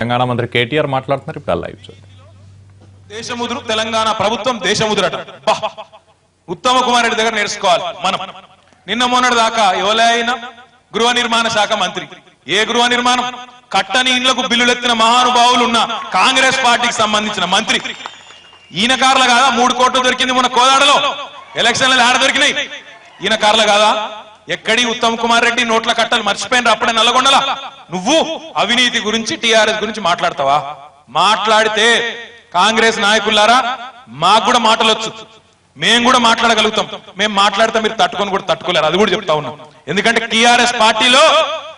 తెలంగాణ మంత్రి కేటీఆర్ మాట్లాడుతున్నారు. ఇప్పుడు లైవ్ చూడండి. దేశముద్రు తెలంగాణ ప్రభుత్వం దేశముద్రట ఉత్తమ కుమార్ రెడ్డి దగ్గర నేర్చుకోవాలి. మనం నిన్న మొన్నటి దాకా ఎవరైనా గృహ నిర్మాణ శాఖ మంత్రి, ఏ గృహ నిర్మాణం కట్టని ఇండ్లకు బిల్లులు ఎత్తిన మహానుభావులు ఉన్న కాంగ్రెస్ పార్టీకి సంబంధించిన మంత్రి. ఈయన కార్ల కాదా 3 కోట్లు దొరికింది మొన్న కోదాడలో ఎలక్షన్లు ఆడ దొరికినాయి. ఈయన కార్ల కాదా? ఎక్కడి ఉత్తమ్ కుమార్ రెడ్డి నోట్ల కట్టలు మర్చిపోయినరు అప్పుడే నల్లగొండలా. నువ్వు అవినీతి గురించి టీఆర్ఎస్ గురించి మాట్లాడతావా? మాట్లాడితే కాంగ్రెస్ నాయకులారా మాకు కూడా మాటలొచ్చు, మేము కూడా మాట్లాడగలుగుతాం. మేము మాట్లాడితే మీరు తట్టుకొని కూడా తట్టుకోలేరు, అది కూడా చెప్తా ఉన్నాం. ఎందుకంటే టీఆర్ఎస్ పార్టీలో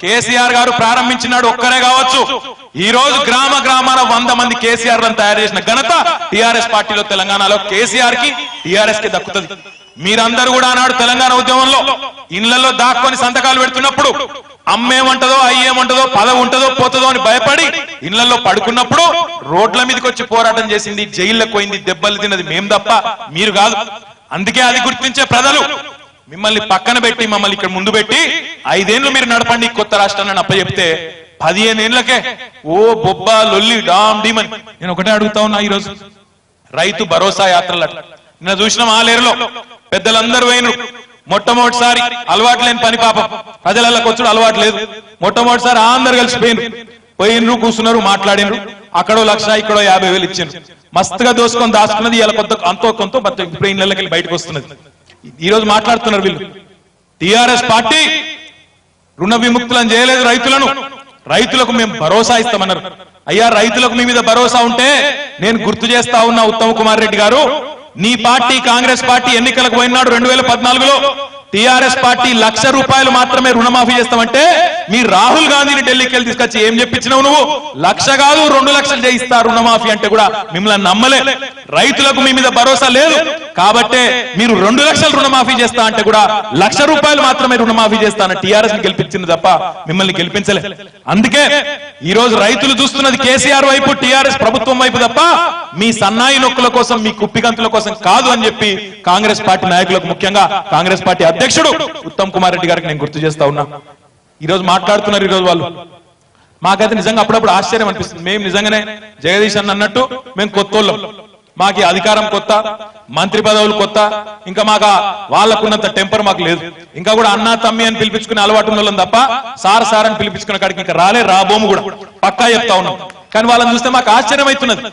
కేసీఆర్ గారు ప్రారంభించినాడు ఒక్కరే కావచ్చు. ఈ రోజు గ్రామ గ్రామాల 100 మంది కేసీఆర్ లను తయారు చేసిన ఘనత టీఆర్ఎస్ పార్టీలో తెలంగాణలో కేసీఆర్ కి టీఆర్ఎస్ కి దక్కుతుంది. మీరందరూ కూడా ఆనాడు తెలంగాణ ఉద్యమంలో ఇళ్లలో దాక్కొని సంతకాలు పెడుతున్నప్పుడు అమ్మేమంటదో అయ్యేమంటదో పదవి ఉంటదో పోతుందో అని భయపడి ఇళ్లలో పడుకున్నప్పుడు రోడ్ల మీదకి వచ్చి పోరాటం చేసింది, జైల్లోకి పోయింది, దెబ్బలు తిన్నది మేం తప్ప మీరు కాదు. అందుకే అది గుర్తించే ప్రజలు మిమ్మల్ని పక్కన పెట్టి మమ్మల్ని ఇక్కడ ముందు పెట్టి 5 ఏళ్లు మీరు నడపండి కొత్త రాష్ట్రాన్ని అప్పచెప్తే 15 ఏళ్లకే ఓ బొబ్బా లొల్లి డామ్ డీమని. నేను ఒకటే అడుగుతా ఉన్నా, ఈరోజు రైతు భరోసా యాత్రలు నిన్న చూసినాం. ఆలేరులో పెద్దలందరూ పోయినరు. మొట్టమొదటిసారి అలవాటు లేని పని పాపం ప్రజలకు వచ్చుడు అలవాటు లేదు. మొట్టమొదటిసారి అందరు పోయినరు, కూర్చున్నారు, మాట్లాడినరు. అక్కడో 1,00,000 ఇక్కడో 50,000 ఇచ్చారు. మస్తుగా దోసుకొని దాచుకున్నది ఇలా అంతో కొంత ఇప్పుడు ఇళ్ళకి వెళ్ళి బయటకు వస్తున్నది. ఈ రోజు మాట్లాడుతున్నారు వీళ్ళు. టిఆర్ఎస్ పార్టీ రుణ విముక్తులను చేయలేదు రైతులను, రైతులకు మేము భరోసా ఇస్తామన్నారు. అయ్యా రైతులకు మీ మీద భరోసా ఉంటే నేను గుర్తు చేస్తా ఉన్నా ఉత్తమ్ కుమార్ రెడ్డి గారు, నీ పార్టీ కాంగ్రెస్ పార్టీ ఎన్నికలకు పోయినాడు 2014లో టిఆర్ఎస్ పార్టీ ₹1,00,000 మాత్రమే రుణమాఫీ చేస్తామంటే మీ రాహుల్ గాంధీని ఢిల్లీకి వెళ్ళి తీసుకొచ్చి ఏం చెప్పించినావు నువ్వు? 1,00,000 కాదు 2 లక్షలు చేయిస్తా రుణమాఫీ అంటే కూడా మిమ్మల్ని నమ్మలే. రైతులకు మీ మీద భరోసా లేదు కాబట్టే మీరు 2 లక్షలు రుణమాఫీ చేస్తా అంటే కూడా ₹1,00,000 మాత్రమే రుణమాఫీ చేస్తాను టిఆర్ఎస్ ని గెలిపించింది తప్ప మిమ్మల్ని గెలిపించలే. అందుకే ఈ రోజు రైతులు చూస్తున్నది కేసీఆర్ వైపు, టిఆర్ఎస్ ప్రభుత్వం వైపు తప్ప మీ సన్నాయి నొక్కుల కోసం, మీ కుప్పిగంతుల కోసం కాదు అని చెప్పి కాంగ్రెస్ పార్టీ నాయకులకు, ముఖ్యంగా కాంగ్రెస్ పార్టీ అధ్యక్షుడు ఉత్తమ్ కుమార్ రెడ్డి గారికి నేను గుర్తు చేస్తా ఉన్నా. ఈ రోజు మాట్లాడుతున్నారు. ఈ రోజు వాళ్ళు మాకైతే నిజంగా అప్పుడప్పుడు ఆశ్చర్యం అనిపిస్తుంది. మేము నిజంగానే జగదీష్ అన్న అన్నట్టు మేము కొత్తోళ్ళం, మాకు అధికారం కొత్త, మంత్రి పదవులు కొత్త, ఇంకా మాకు వాళ్ళకున్నంత టెంపర్ మాకు లేదు. ఇంకా కూడా అన్నా తమ్మి అని పిలిపించుకునే అలవాటు ఉన్న వాళ్ళం తప్ప సార్ సార్ అని పిలిపించుకునే కాడికి ఇంకా రాబోము కూడా పక్కా చెప్తా ఉన్నాం. కానీ వాళ్ళని చూస్తే మాకు ఆశ్చర్యం అవుతున్నది.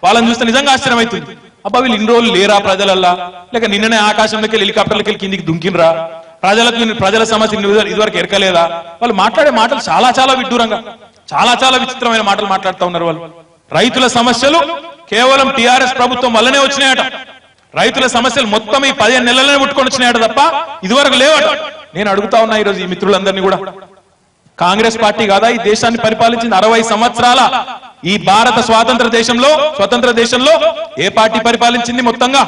వాళ్ళని చూస్తే నిజంగా ఆశ్చర్యం అవుతుంది. అబ్బా వీళ్ళు ఇన్ని రోజులు లేరా ప్రజలల్లా, లేక నిన్ననే ఆకాశంలోకి హెలికాప్టర్లకి వెళ్ళి కిందికి దుంకినరా, ప్రజల సమస్య ఇదివరకు ఎరకలేదా? వాళ్ళు మాట్లాడే మాటలు చాలా చాలా విడ్డూరంగా, చాలా చాలా విచిత్రమైన మాటలు మాట్లాడుతూ ఉన్నారు వాళ్ళు. రైతుల సమస్యలు కేవలం టిఆర్ఎస్ ప్రభుత్వం వల్లనే వచ్చినాయట. రైతుల సమస్యలు మొత్తం ఈ 15 నెలలనే పుట్టుకొని వచ్చినాయట తప్ప ఇదివరకు లేవట. నేను అడుగుతా ఉన్నా ఈరోజు ఈ మిత్రులందరినీ కూడా, కాంగ్రెస్ పార్టీ కాదా ఈ దేశాన్ని పరిపాలించింది 60 సంవత్సరాల? ఈ భారత స్వతంత్ర దేశంలో ఏ పార్టీ పరిపాలించింది? మొత్తంగా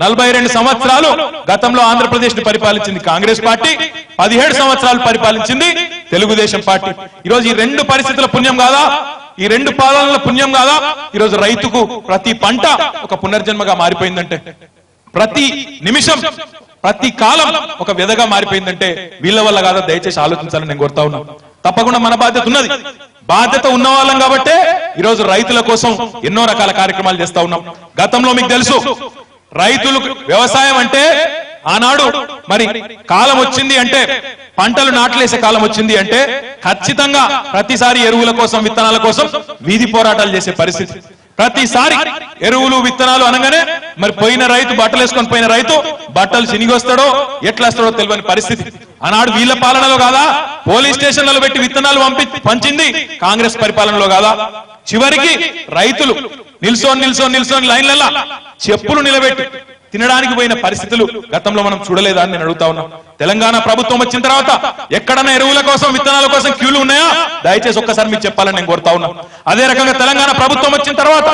42 సంవత్సరాలు గతంలో ఆంధ్రప్రదేశ్ ని పరిపాలించింది కాంగ్రెస్ పార్టీ, 17 సంవత్సరాలు పరిపాలించింది తెలుగుదేశం పార్టీ. ఈరోజు ఈ 2 పరిస్థితుల పుణ్యం కాదా, ఈ 2 పాలనల పుణ్యం కాదా ఈరోజు రైతుకు ప్రతి పంట ఒక పునర్జన్మగా మారిపోయిందంటే, ప్రతి నిమిషం ప్రతి కాలం ఒక వ్యధగా మారిపోయిందంటే వీళ్ళ వల్ల కాదా? దయచేసి ఆలోచించాలని నేను కోరుతా ఉన్నా. తప్పకుండా మన బాధ్యత ఉన్నది. బాధ్యత ఉన్న వాళ్ళం కాబట్టే ఈరోజు రైతుల కోసం ఎన్నో రకాల కార్యక్రమాలు చేస్తా ఉన్నాం. గతంలో మీకు తెలుసు రైతులకు వ్యవసాయం అంటే ఆనాడు మరి కాలం వచ్చింది అంటే, పంటలు నాట్లేసే కాలం వచ్చింది అంటే ఖచ్చితంగా ప్రతిసారి ఎరువుల కోసం, విత్తనాల కోసం వీధి పోరాటాలు చేసే పరిస్థితి. ప్రతిసారి ఎరువులు విత్తనాలు అనగానే మరి పోయిన రైతు బట్టలు వేసుకొని పోయిన రైతు బట్టలు చినిగొస్తాడో ఎట్లా వస్తాడో తెలియని పరిస్థితి. ఆనాడు వీళ్ళ పాలనలో కాదా? పోలీస్ స్టేషన్లలో పెట్టి విత్తనాలు పంచింది కాంగ్రెస్ పరిపాలనలో కాదా? చివరికి రైతులు నిల్సోని లైన్లలో చెప్పులు నిలబెట్టి తినడానికి పోయిన పరిస్థితులు గతంలో మనం చూడలేదా అని నేను అడుగుతా ఉన్నా. తెలంగాణ ప్రభుత్వం వచ్చిన తర్వాత ఎక్కడన్నా ఎరువుల కోసం, విత్తనాల కోసం క్యూలు ఉన్నాయా? దయచేసి ఒక్కసారి మీరు చెప్పాలని నేను కోరుతా ఉన్నా. అదే రకంగా తెలంగాణ ప్రభుత్వం వచ్చిన తర్వాత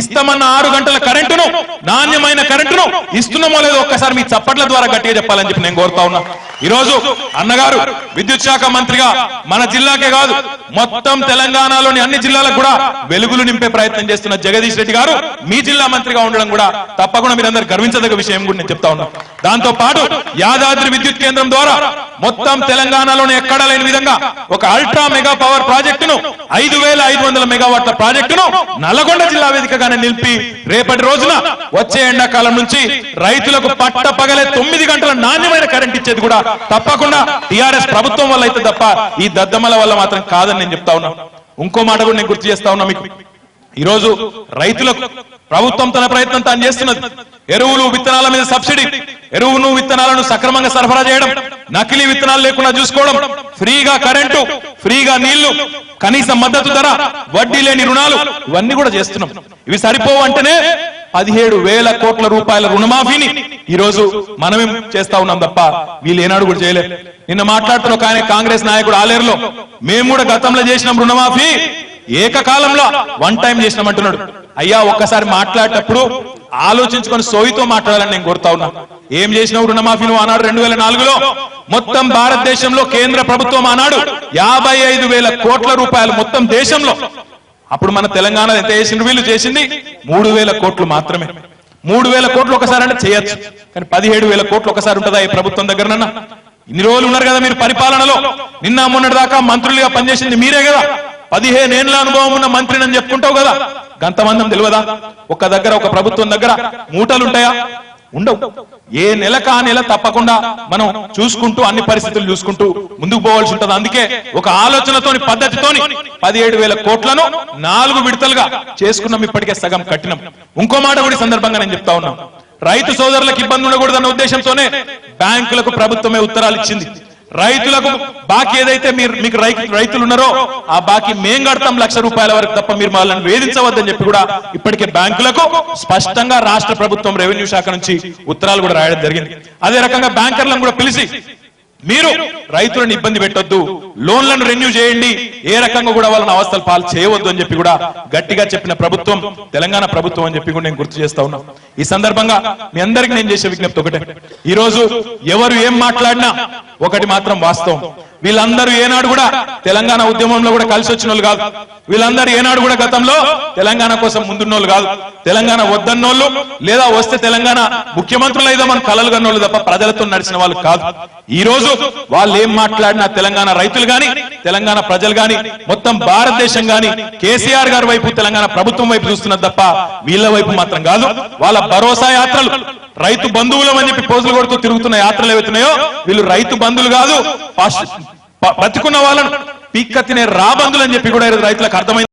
ఇస్తామన్న 6 గంటల కరెంటును, నాణ్యమైన కరెంటును ఇస్తున్నామో లేదో ఒక్కసారి మీ చప్పట్ల ద్వారా గట్టిగా చెప్పాలని చెప్పి నేను కోరుతా ఉన్నా. ఈరోజు అన్నగారు విద్యుత్ శాఖ మంత్రిగా మన జిల్లాకే కాదు మొత్తం తెలంగాణలోని అన్ని జిల్లాలకు కూడా వెలుగులు నింపే ప్రయత్నం చేస్తున్న జగదీష్ రెడ్డి గారు మీ జిల్లా మంత్రిగా ఉండడం కూడా తప్పకుండా మీరందరూ గర్వించదగ్గ విషయం కూడా నేను చెప్తా ఉన్నాను. దాంతో పాటు యాదాద్రి విద్యుత్ కేంద్రం ద్వారా మొత్తం తెలంగాణలోని ఎక్కడా లేని విధంగా ఒక అల్ట్రా మెగా పవర్ ప్రాజెక్టును 5,500 మెగావాట్ల ప్రాజెక్టును నల్లగొండ జిల్లా వేదికగానే నిలిపి రేపటి రోజున వచ్చే ఎండాకాలం నుంచి రైతులకు పట్ట పగలే 9 గంటల నాణ్యమైన కరెంట్ ఇచ్చేది కూడా తప్పకుండా టిఆర్ఎస్ ప్రభుత్వం వల్ల అయితే తప్ప ఈ దద్దమ్మల వల్ల మాత్రం కాదని నేను చెప్తా ఉన్నా. ఇంకో మాట కూడా నేను గుర్తు చేస్తా ఉన్నా మీకు. ఈరోజు రైతులకు ప్రభుత్వం తన ప్రయత్నం తాను చేస్తున్నది. ఎరువులు విత్తనాల మీద సబ్సిడీ, ఎరువును విత్తనాలను సక్రమంగా సరఫరా చేయడం, నకిలీ విత్తనాలు లేకుండా చూసుకోవడం, ఫ్రీగా కరెంటు, ఫ్రీగా నీళ్లు, కనీస మద్దతు ధర, వడ్డీ లేని రుణాలు, ఇవన్నీ కూడా చేస్తున్నాం. ఇవి సరిపోవు అంటేనే 17,000 కోట్ల రూపాయల రుణమాఫీని ఈ రోజు మనమేం చేస్తా ఉన్నాం తప్ప వీళ్ళు ఏనాడు కూడా చేయలేదు. నిన్న మాట్లాడుతున్న ఒక ఆయన కాంగ్రెస్ నాయకుడు ఆలేరులో మేము కూడా గతంలో చేసినాం రుణమాఫీ, ఏకకాలంలో 1 టైం చేసినామంటున్నాడు. అయ్యా ఒక్కసారి మాట్లాడేటప్పుడు ఆలోచించుకొని సోయితో మాట్లాడాలని నేను కోరుతా ఉన్నా. ఏం చేసినావు రుణమాఫీ నువ్వు ఆనాడు 2004లో మొత్తం భారతదేశంలో కేంద్ర ప్రభుత్వం ఆనాడు 55,000 కోట్ల రూపాయలు మొత్తం దేశంలో. అప్పుడు మన తెలంగాణ ఎంత చేసిండ్రు, వీళ్ళు చేసింది 3,000 కోట్లు మాత్రమే. 3,000 కోట్లు ఒకసారి అంటే చేయొచ్చు, కానీ 17,000 కోట్లు ఒకసారి ఉంటుందా ఈ ప్రభుత్వం దగ్గరనన్నా? ఇన్ని రోజులు ఉన్నారు కదా మీరు పరిపాలనలో, నిన్న మొన్నటి దాకా మంత్రులుగా పనిచేసింది మీరే కదా, 15 ఏళ్ల అనుభవం ఉన్న మంత్రిని అని చెప్పుకుంటావు కదా, గంతమందం తెలియదా? ఒక దగ్గర ఒక ప్రభుత్వం దగ్గర మూటలుంటాయా? ఉండవు. ఏ నెలకు ఆ నెల తప్పకుండా మనం చూసుకుంటూ అన్ని పరిస్థితులు చూసుకుంటూ ముందుకు పోవాల్సి ఉంటది. అందుకే ఒక ఆలోచనతోని పద్ధతితోని 17,000 కోట్లను 4 విడతలుగా చేసుకున్నాం, ఇప్పటికే సగం కట్టినాం. ఇంకో మాట కూడా సందర్భంగా నేను చెప్తా ఉన్నాం, రైతు సోదరులకు ఇబ్బంది ఉండకూడదన్న ఉద్దేశంతోనే బ్యాంకులకు ప్రభుత్వమే ఉత్తరాలు ఇచ్చింది. రైతులకు బాకీ ఏదైతే మీకు రైతులు ఉన్నారో ఆ బాకీ మేం కడతాం 1,00,000 రూపాయల వరకు తప్ప మీరు వాళ్ళని వేధించవద్దని చెప్పి కూడా ఇప్పటికే బ్యాంకులకు స్పష్టంగా రాష్ట్ర ప్రభుత్వం రెవెన్యూ శాఖ నుంచి ఉత్తరాలు కూడా రాయడం జరిగింది. అదే రకంగా బ్యాంకర్లను కూడా పిలిచి మీరు రైతులను ఇబ్బంది పెట్టొద్దు, లోన్లను రెన్యూ చేయండి, ఏ రకంగా కూడా వాళ్ళని అవస్థలు పాలు చేయవద్దు అని చెప్పి కూడా గట్టిగా చెప్పిన ప్రభుత్వం తెలంగాణ ప్రభుత్వం అని చెప్పి కూడా నేను గుర్తు చేస్తా ఉన్నా. ఈ సందర్భంగా మీ అందరికీ నేను చేసే విజ్ఞప్తి ఒకటే, ఈ రోజు ఎవరు ఏం మాట్లాడినా ఒకటి మాత్రం వాస్తవం, వీళ్ళందరూ ఏనాడు కూడా తెలంగాణ ఉద్యమంలో కూడా కలిసి వచ్చిన వాళ్ళు కాదు, వీళ్ళందరూ ఏనాడు కూడా గతంలో తెలంగాణ కోసం ముందున్నోళ్ళు కాదు, తెలంగాణ వద్దన్నోళ్ళు లేదా వస్తే తెలంగాణ ముఖ్యమంత్రులు అయితే మన కలలు కన్నోళ్ళు తప్ప ప్రజలతో నడిచిన వాళ్ళు కాదు. ఈ రోజు వాళ్ళు ఏం మాట్లాడినా తెలంగాణ రైతులు గాని తెలంగాణ ప్రజలు గాని మొత్తం భారతదేశం గాని కేసీఆర్ గారి వైపు తెలంగాణ ప్రభుత్వం వైపు చూస్తున్నది తప్ప వీళ్ళ వైపు మాత్రం కాదు. వాళ్ళ భరోసా యాత్రలు, రైతు బంధువులం అని చెప్పి పోజులు కొడుతూ తిరుగుతున్న యాత్రలు ఏవైతున్నాయో వీళ్ళు రైతు బంధువులు కాదు, బతికున్న వాళ్ళను పీక్క తినే రాబందులు అని చెప్పి కూడా రైతులకు అర్థమైంది.